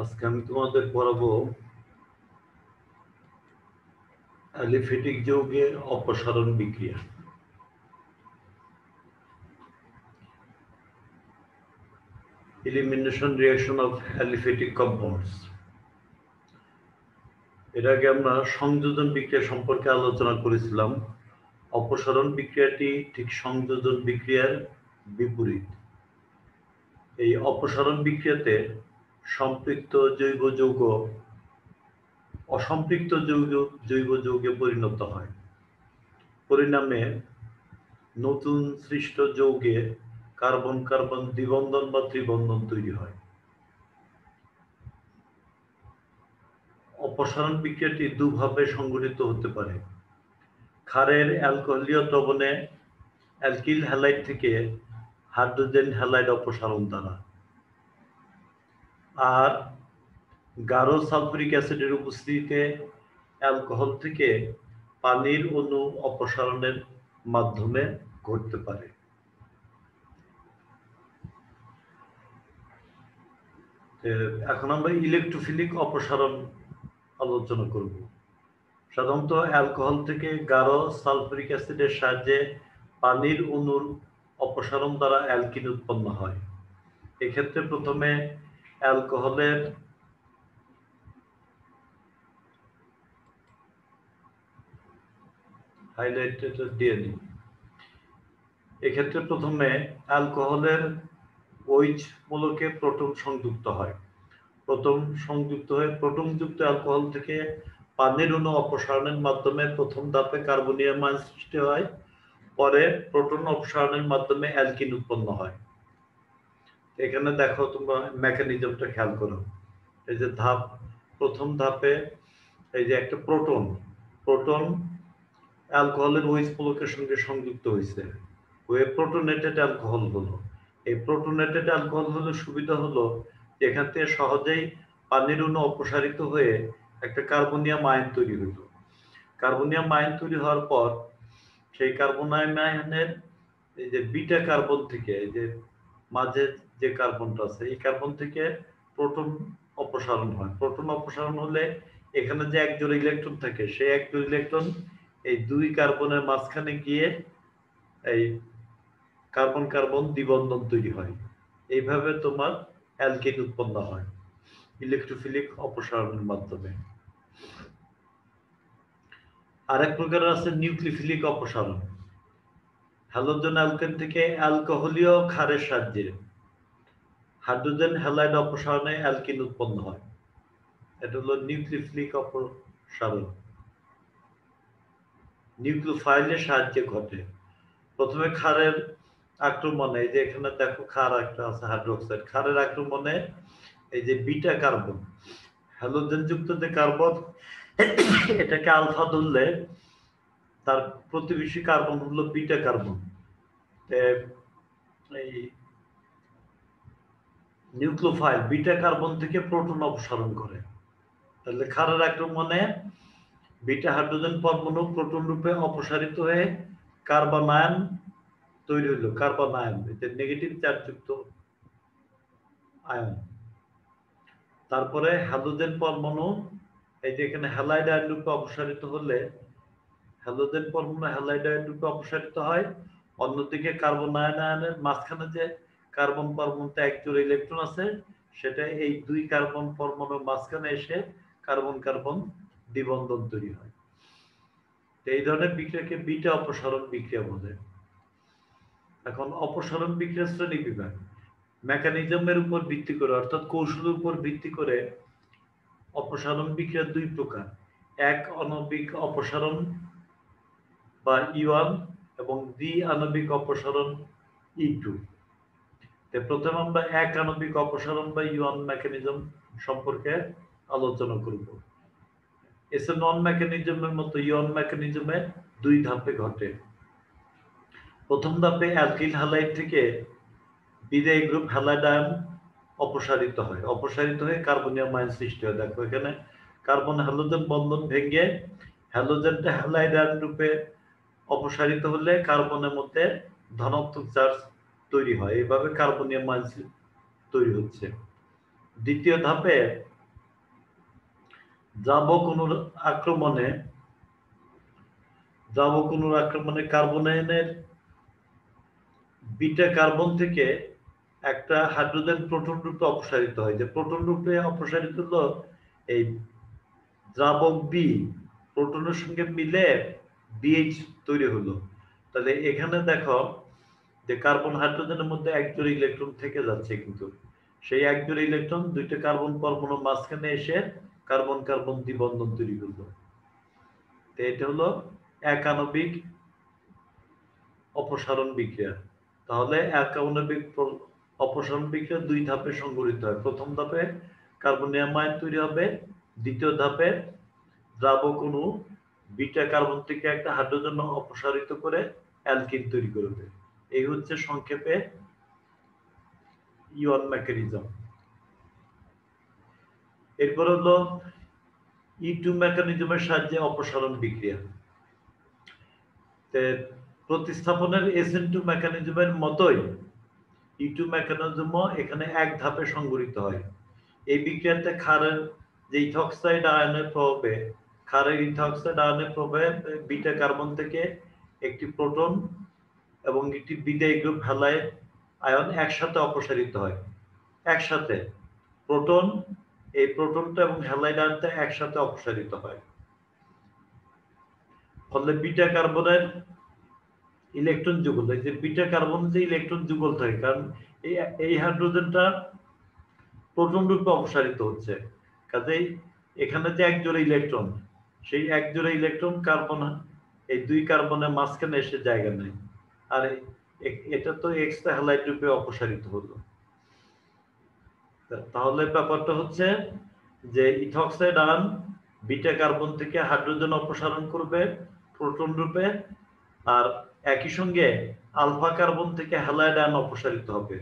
আজকে আমি তোমাদের পড়াবো অ্যালিফ্যাটিক যৌগের অপসারণ বিক্রিয়া। Elimination reaction of aliphatic compounds. এর আগে আমরা সংযোজন বিক্রিয়া সম্পর্কে আলোচনা করেছিলাম। অপসারণ বিক্রিয়াটি ঠিক সংযোজন বিক্রিয়ার বিপরীত। এই অপসারণ বিক্রিয়াতে সম্পৃক্ত জৈব যৌগ অসম্পৃক্ত জৈব যৌগে পরিণত হয়। পরিণামে নতুন সৃষ্ট যৌগে কার্বন কার্বন দ্বিবন্ধন বা ত্রিবন্ধন তৈরি হয়। অপসারণ বিক্রিয়াটি দুভাবে সংঘটিত হতে পারে। ক্ষারের অ্যালকোহলীয় দ্রবণে অ্যালকিল হ্যালাইড থেকে হাইড্রোজেন হ্যালাইড অপসারণ দ্বারা, আর গাঢ় সালফিউরিক অ্যাসিডের উপস্থিতিতে অ্যালকোহল থেকে পানির অণু অপসারণের মাধ্যমে ঘটতে পারে। এখন আমরা ইলেকট্রোফিলিক অপসারণ আলোচনা করব। সাধারণত অ্যালকোহল থেকে গাঢ় সালফিউরিক অ্যাসিডের সাহায্যে পানির অণুর অপসারণ দ্বারা অ্যালকিন উৎপন্ন হয়। এক্ষেত্রে প্রথমে অ্যালকোহলের হাইলাইটার দিয়ে নিই। এক্ষেত্রে প্রথমে অ্যালকোহলের OH মূলকে প্রোটন সংযুক্ত হয়। প্রোটন সংযুক্ত হয়ে প্রোটনযুক্ত অ্যালকোহল থেকে পানির অণু অপসারণের মাধ্যমে প্রথম ধাপে কার্বনীয় আয়ন সৃষ্টি হয়। পরে প্রোটন অপসারণের মাধ্যমে অ্যালকিন উৎপন্ন হয়। এখানে দেখো তোমরা মেকানিজমটা খেয়াল করো। এই যে প্রথম ধাপে এই যে একটা প্রোটন অ্যালকোহলের OH মূলকের সঙ্গে সংযুক্ত হয়েছে, হয়ে প্রোটোনেটেড অ্যালকোহল হলো। এই প্রোটোনেটেড অ্যালকোহল হলে সুবিধা হলো এখান থেকে সহজেই পানির অণু অপসারিত হয়ে একটা কার্বনিয়াম আয়ন তৈরি হলো। কার্বনিয়াম আয়ন তৈরি হওয়ার পর সেই কার্বনিয়াম আয়নের এই যে বিটা কার্বন থেকে, এই যে মাঝে যে কার্বনটা আছে, এই কার্বন থেকে প্রোটন অপসারণ হয়। প্রোটন অপসারণ হলে এখানে যে এক জোড়া ইলেকট্রন থাকে, সেই এক জোড়া ইলেকট্রন এই দুই কার্বনের মাঝখানে গিয়ে এই কার্বন কার্বন দ্বিবন্ধন তৈরি হয়। এইভাবে তোমার অ্যালকিন উৎপন্ন হয় ইলেকট্রোফিলিক অপসারণের মাধ্যমে। আরেক প্রকার আছে নিউক্লিওফিলিক অপসারণ। হ্যালোজেন অ্যালকেন থেকে অ্যালকোহলীয় ক্ষারের সাহায্যে হাইড্রোজেন হ্যালাইড অপসারণে অ্যালকিন উৎপন্ন হয়। এটা হলো নিউক্লিওফিলিক অপসারণ। নিউক্লিওফাইলের সাহায্যে ঘটে। প্রথমে ক্ষারের আক্রমণে, এই যে এখানে দেখো ক্ষার একটা আছে হাইড্রোক্সাইড, ক্ষারের আক্রমণে এই যে বিটা কার্বন, হ্যালোজেন যুক্ত যে কার্বন, এটাকে আলফা ধরলে তার প্রতিবেশী কার্বন হলো বিটা কার্বন। এই নিউক্লিওফাইল বিটা কার্বন থেকে প্রোটন অপসারণ করে। তাহলে ক্ষারের আক্রমণে বিটা হাইড্রোজেন পরমাণু প্রোটন রূপে অপসারিত হয়ে কার্বন আয়ন তৈরি হলো। কার্বন আয়ন এটা নেগেটিভ চার্জযুক্ত আয়ন। তারপরে হ্যালোজেন পরমাণু এই যে এখানে হ্যালাইড আয়ন রূপে অপসারিত হলে হ্যালোজেন পরমাণু হ্যালাইড আয়ন রূপে অপসারিত হয়। অন্যদিকে কার্বন আয়নের মাঝখানে যে কার্বন পরমাণুতে এক জোড়া ইলেকট্রন আছে, সেটা এই দুই কার্বন পরমাণুর মাঝখানে এসে কার্বন কার্বন দ্বিবন্ধন তৈরি হয়। এই ধরনের বিক্রিয়াকে বিটা অপসারণ বিক্রিয়া বলে। এখন অপসারণ বিক্রিয়ার শ্রেণী বিভাগ মেকানিজমের উপর ভিত্তি করে, অর্থাৎ কৌশলের উপর ভিত্তি করে অপসারণ বিক্রিয়া দুই প্রকার। এক আণবিক অপসারণ বা E1 এবং দ্বি আণবিক অপসারণ E2। প্রথমে আমরা এক আণবিক অপসারণ বা E1 মেকানিজম সম্পর্কে আলোচনা করব। এসে নন মেকানিজমের মতো E1 মেকানিজমে দুই ধাপে ঘটে। প্রথম ধাপে অ্যালকিল হ্যালাইড থেকে বিদায়ী গ্রুপ হ্যালাইড আয়ন অপসারিত হয়। অপসারিত হয়ে কার্বনিয়াম আয়ন সৃষ্টি হয়। দেখো এখানে কার্বন হ্যালোজেন বন্ধন ভেঙে হ্যালোজেনটা হ্যালাইড আয়ন রূপে অপসারিত হলে কার্বনের মধ্যে ধনাত্মক চার্জ তৈরি হয়। এইভাবে কার্বনিয়াম আয়ন তৈরি হচ্ছে। দ্বিতীয় ধাপে দ্রাবক অণুর আক্রমণে কার্বনায়নের বিটা কার্বন থেকে একটা হাইড্রোজেন প্রোটন রূপে অপসারিত হয়। যে প্রোটন রূপে অপসারিত হলো এই দ্রাবক বি প্রোটনের সঙ্গে মিলে বিএইচ তৈরি হলো। তাহলে এখানে দেখো যে কার্বন হাইড্রোজেনের মধ্যে এক জোড়া ইলেকট্রন থেকে যাচ্ছে, কিন্তু সেই এক জোড়া ইলেকট্রন দুইটা কার্বন পরমাণুর মাঝখানে এসে কার্বন কার্বন দ্বিবন্ধন তৈরি করলো। তো এটা হলো এক আণবিক অপসারণ বিক্রিয়া। তাহলে এক আণবিক অপসারণ বিক্রিয়া দুই ধাপে সংঘটিত হয়। প্রথম ধাপে কার্বনিয়াম আয়ন তৈরি হবে, দ্বিতীয় ধাপে দ্রাবক অণু বিটা কার্বন থেকে একটা হাইড্রোজেন অপসারিত করে অ্যালকিন তৈরি করবে। এই হচ্ছে সংক্ষেপে ইয়ন মেকানিজম। এরপর হলো E2 মেকানিজমের সাহায্যে অপসারণ বিক্রিয়া। প্রতিস্থাপনের SN2 মেকানিজমের মতোই E2 মেকানিজমও এখানে এক ধাপে সংঘটিত হয়। এই বিক্রিয়াতে ক্ষারের যে ইথক্সাইড আয়নের প্রভাবে বিটা কার্বন থেকে একটি প্রোটন এবং একটি বিদায়ী গ্রুপ হ্যালাইড আয়ন একসাথে অপসারিত হয়। একসাথে প্রোটন, এই প্রোটনটা এবং হ্যালাইড আয়নটা একসাথে অপসারিত হয়। ফলে বিটা কার্বনের ইলেকট্রন যুগল, এই যে বিটা কার্বন যে ইলেকট্রন যুগল থাকে, কারণ এই হাইড্রোজেনটা প্রোটন রূপে অপসারিত হচ্ছে, কাজেই এখানে যে এক জোড়া ইলেকট্রন, সেই এক জোড়া ইলেকট্রন কার্বন এই দুই কার্বনের মাঝখানে এসে জায়গা নেয়, আর এটা তো এক্সট্রা হ্যালাইড রূপে অপসারিত হলো। তাহলে ব্যাপারটা হচ্ছে যে ইথক্সাইড আয়ন বিটা কার্বন থেকে হাইড্রোজেন অপসারণ করবে প্রোটন রূপে, আর একই সঙ্গে আলফা কার্বন থেকে হ্যালাইড আয়ন অপসারিত হবে,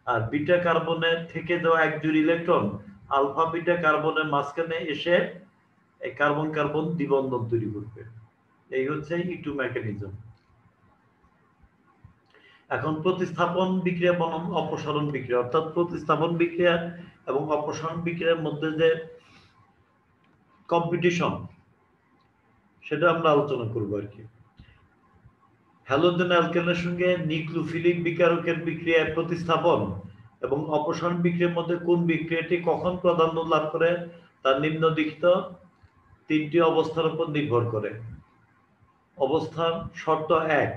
আর বিটা কার্বনের থেকে দেওয়া এক জোড়া ইলেকট্রন আলফা বিটা কার্বনের মাঝখানে এসে এই কার্বন কার্বন দ্বিবন্ধন তৈরি করবে। এই হচ্ছে E2 মেকানিজম। এখন প্রতিস্থাপন বিক্রিয়া বনাম অপসারণ বিক্রিয়া, অর্থাৎ প্রতিস্থাপন বিক্রিয়া এবং অপসারণ বিক্রিয়ার মধ্যে যে কম্পিটিশন, সেটা আমরা আলোচনা করব আর কি। হ্যালোজেন অ্যালকেনের সঙ্গে নিউক্লিওফিলিক বিকারকের বিক্রিয়ায় প্রতিস্থাপন এবং অপসারণ বিক্রিয়ার মধ্যে কোন বিক্রিয়াটি কখন প্রাধান্য লাভ করে তা নিম্নলিখিত তিনটি অবস্থার উপর নির্ভর করে। অবস্থান শর্ত 1,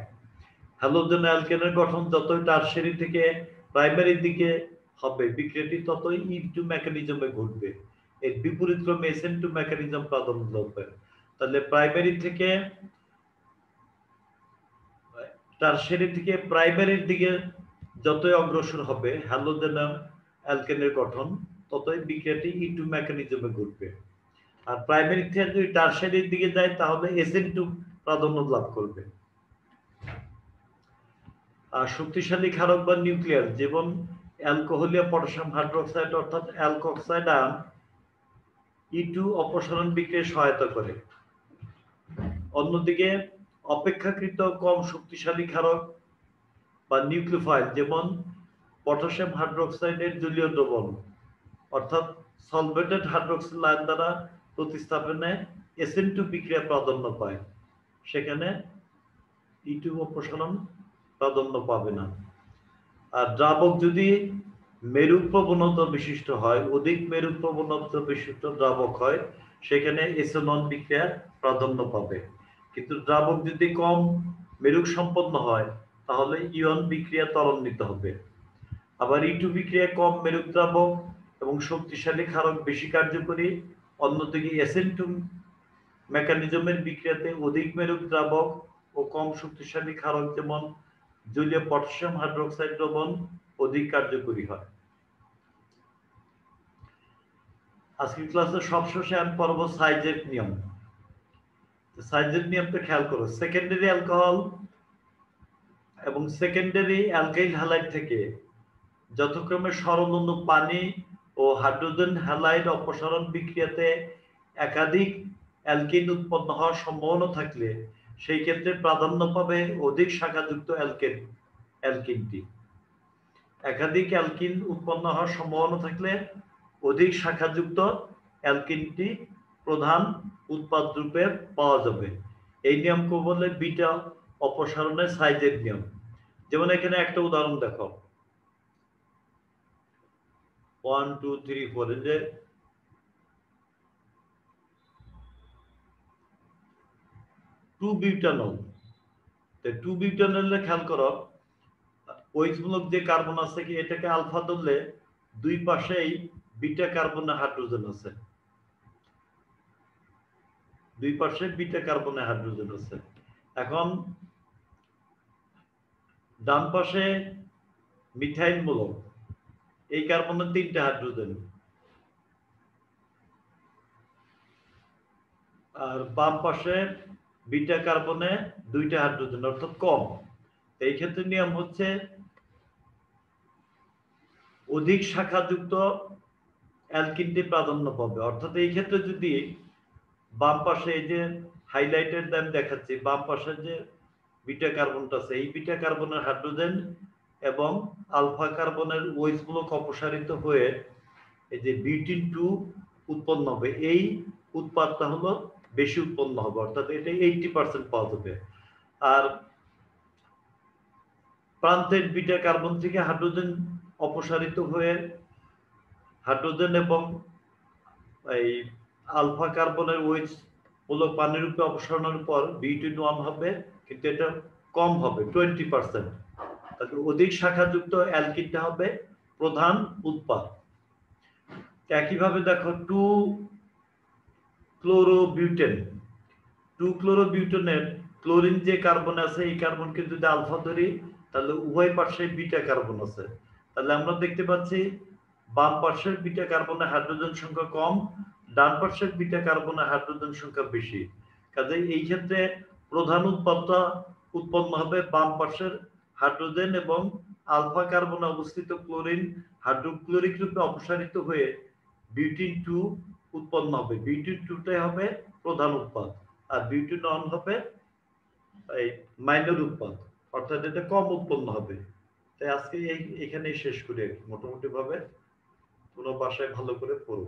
হ্যালোজেন অ্যালকেনের গঠন যতই টারশিয়ারি থেকে প্রাইমারির দিকে হবে, বিক্রিয়াটি ততই E2 মেকানিজমে ঘটবে। এর বিপরীত ক্রমে SN2 মেকানিজম প্রাধান্য লাভ করে। তাহলে প্রাইমারি থেকে টারশিয়ারি থেকে প্রাইমারির দিকে যতই অগ্রসর হবে হ্যালোজেন অ্যালকেনের গঠন, ততই বিক্রিয়াটি E2 মেকানিজমে ঘটবে। আর প্রাইমারি থেকে যদি টারশিয়ারির দিকে যায় তাহলে SN2 প্রাধান্য লাভ করবে। আর শক্তিশালী ক্ষারক বা নিউক্লিয়ার, যেমন অ্যালকোহলীয় পটাশিয়াম হাইড্রোক্সাইড অর্থাৎ অ্যালকক্সাইড আয়ন E2 অপসারণ বিক্রিয়ায় সহায়তা করে। অন্যদিকে অপেক্ষাকৃত কম শক্তিশালী ক্ষারক বা নিউক্লিওফাইল, যেমন পটাশিয়াম হাইড্রোক্সাইডের জলীয় দ্রবণ অর্থাৎ সলভেটেড হাইড্রোক্সিল আয়ন দ্বারা প্রতিস্থাপনে SN2 বিক্রিয়া প্রাধান্য পায়, সেখানে E2 অপসারণ প্রাধান্য পাবে না। আর দ্রাবক যদি মেরু প্রবণতা বিশিষ্ট হয়, অধিক মেরু প্রবণতা বিশিষ্ট দ্রাবক হয়, সেখানে SN1 বিক্রিয়া প্রাধান্য পাবে। কিন্তু দ্রাবক যদি কম মেরুক সম্পন্ন হয় তাহলে ইয়ন বিক্রিয়া ত্বরান্বিত হবে। আবার E2 বিক্রিয়া কম মেরুক দ্রাবক এবং শক্তিশালী ক্ষারক বেশি কার্যকরী। অন্যদিকে SN2 মেকানিজমের বিক্রিয়াতে অধিক মেরুক দ্রাবক ও কম শক্তিশালী ক্ষারক, যেমন জলীয় পটাশিয়াম হাইড্রোক্সাইড দ্রবণ অধিক কার্যকরী হয়। আজকের ক্লাসে সবশেষে আমি পড়ব সাইজের নিয়ম। সাইজের নিয়মটা খেয়াল করো। সেকেন্ডারি অ্যালকোহল এবং সেকেন্ডারি অ্যালকাইল হ্যালাইড থেকে যথাক্রমে সরল অণু পানি ও হাইড্রোজেন হ্যালাইড অপসারণ বিক্রিয়াতে একাধিক অ্যালকিন উৎপন্ন হওয়ার সম্ভাবনা থাকলে সেই ক্ষেত্রে প্রাধান্য পাবে অধিক শাখাযুক্ত অ্যালকিনটি। একাধিক অ্যালকিন উৎপন্ন হওয়ার সম্ভাবনা থাকলে অধিক শাখাযুক্ত অ্যালকিনটি প্রধান উৎপাদ রূপে পাওয়া যাবে। এই নিয়মকে বলে বিটা অপসারণের সাইজের নিয়ম। যেমন এখানে একটা উদাহরণ দেখো, 1 2 3 4 যে 2 বিউটানল। 2 বিউটানলে খেয়াল করো, ওইসমূলক যে কার্বন আছে কি এটাকে আলফা ধরলে দুই পাশেই বিটা কার্বনে হাইড্রোজেন আছে, দুই পাশে বিটা কার্বনে হাইড্রোজেন আছে। এখন ডান পাশে মিথাইল মূলক, এই কার্বনের 3টা হাইড্রোজেন, আর বাম পাশে বিটা কার্বনে 2টা হাইড্রোজেন, অর্থাৎ কম। এই ক্ষেত্রে নিয়ম হচ্ছে অধিক শাখাযুক্ত অ্যালকিনটি প্রাধান্য পাবে। অর্থাৎ এই ক্ষেত্রে যদি বাম পাশে এই যে হাইলাইটের দাম দেখাচ্ছি, বাম পাশে যে বিটা কার্বনটা আছে, এই বিটা কার্বনের হাইড্রোজেন এবং আলফা কার্বনের ওএইচ মূলক অপসারিত হয়ে এই যে বিউটিন 2 উৎপন্ন হবে। এই উৎপাদটা হলো বেশি উৎপন্ন হবে, অর্থাৎ এটা 80% পাওয়া যাবে। আর প্রান্তের বিটা কার্বন থেকে হাইড্রোজেন অপসারিত হয়ে হাইড্রোজেন এবং এই আলফা কার্বনের ওএইচ মূলক পানির রূপে অপসারণের পর বিউটিন 1 হবে, কিন্তু এটা কম হবে 20%। তাহলে অধিক শাখাযুক্ত অ্যালকিনটা হবে প্রধান উৎপাদ। একইভাবে দেখো 2 ক্লোরোবিউটেন, 2 ক্লোরোবিউটেনের ক্লোরিন যে কার্বন আছে, এই কার্বনকে যদি আলফা ধরি তাহলে উভয় পাশে বিটা কার্বন আছে। তাহলে আমরা দেখতে পাচ্ছি বাম পাশের বিটা কার্বনের হাইড্রোজেন সংখ্যা কম, ডান পাশের বিটা কার্বনের হাইড্রোজেন সংখ্যা বেশি। কাজেই এই ক্ষেত্রে প্রধান উৎপাদটা উৎপন্ন হবে বাম পাশের হাইড্রোজেন এবং আলফা কার্বনে অবস্থিত ক্লোরিন হাইড্রোক্লোরিক রূপে অপসারিত হয়ে বিউটিন 2 উৎপন্ন হবে। বিউটিন 2টাই হবে প্রধান উৎপাদ, আর বিউটিন 1 হবে এই মাইনর উৎপাদ, অর্থাৎ এটা কম উৎপন্ন হবে। তাই আজকে এখানেই শেষ করি মোটামুটি ভাবে। তোমরা বাসায় ভালো করে পড়ো।